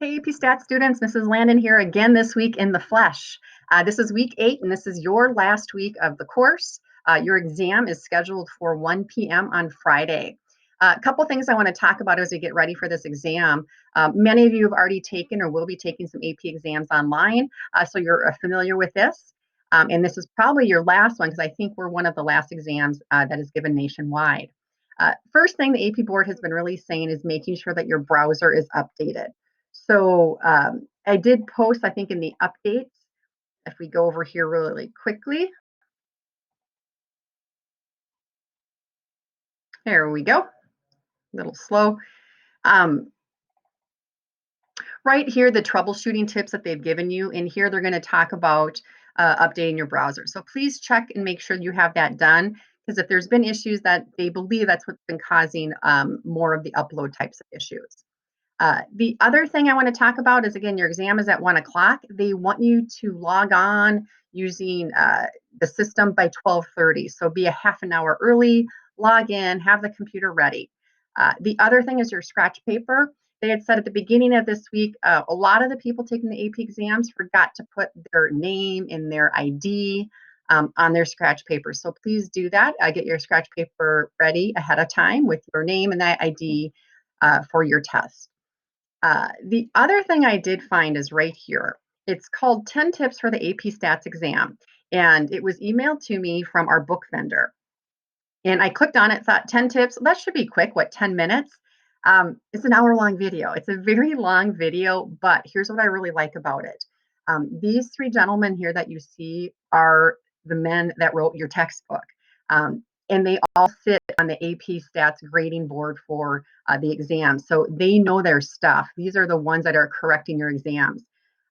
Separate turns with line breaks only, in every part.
Hey, AP Stat students, Mrs. Landon here again this week in the flesh. This is week 8, and this is your last week of the course. Your exam is scheduled for 1 p.m. on Friday. A couple things I want to talk about as we get ready for this exam. Many of you have already taken or will be taking some AP exams online, so you're familiar with this. And this is probably your last one because I think we're one of the last exams that is given nationwide. First thing the AP board has been really saying is making sure that your browser is updated. So I did post, I think, in the updates. If we go over here really quickly, there we go. A little slow. Um, right here, the troubleshooting tips that they've given you. In here, they're going to talk about updating your browser. So please check and make sure you have that done, because if there's been issues that they believe that's what's been causing more of the upload types of issues. The other thing I want to talk about is, again, your exam is at 1 o'clock. They want you to log on using the system by 12:30. So be a half an hour early, log in, have the computer ready. The other thing is your scratch paper. They had said at the beginning of this week, a lot of the people taking the AP exams forgot to put their name and their ID on their scratch paper. So please do that. Get your scratch paper ready ahead of time with your name and that ID for your test. The other thing I did find is right here. It's called 10 Tips for the AP Stats Exam. And it was emailed to me from our book vendor. And I clicked on it, thought 10 tips, that should be quick, what, 10 minutes? It's an hour-long video. It's a very long video, but here's what I really like about it. These three gentlemen here that you see are the men that wrote your textbook. And they all sit on the AP Stats grading board for the exam. So they know their stuff. These are the ones that are correcting your exams.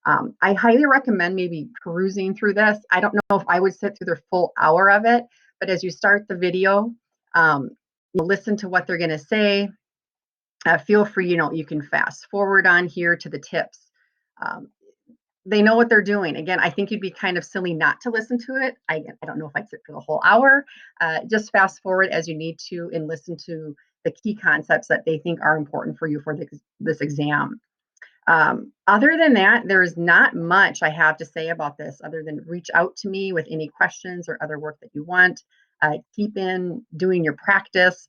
I highly recommend maybe perusing through this. I don't know if I would sit through the full hour of it, but as you start the video, listen to what they're going to say. Feel free, you can fast forward on here to the tips. Um, they know what they're doing. Again, I think you'd be kind of silly not to listen to it. I don't know if I'd sit for the whole hour. Just fast forward as you need to and listen to the key concepts that they think are important for you for this exam. Other than that, there's not much I have to say about this other than reach out to me with any questions or other work that you want. Keep in doing your practice.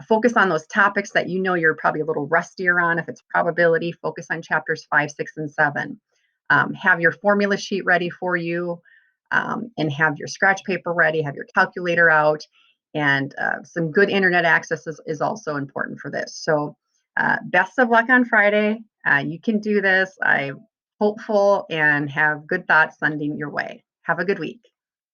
Focus on those topics that you know you're probably a little rustier on. If it's probability, focus on chapters 5, 6, and 7. Have your formula sheet ready for you, and have your scratch paper ready, have your calculator out, and some good internet access is also important for this. So best of luck on Friday. You can do this. I'm hopeful and have good thoughts sending your way. Have a good week.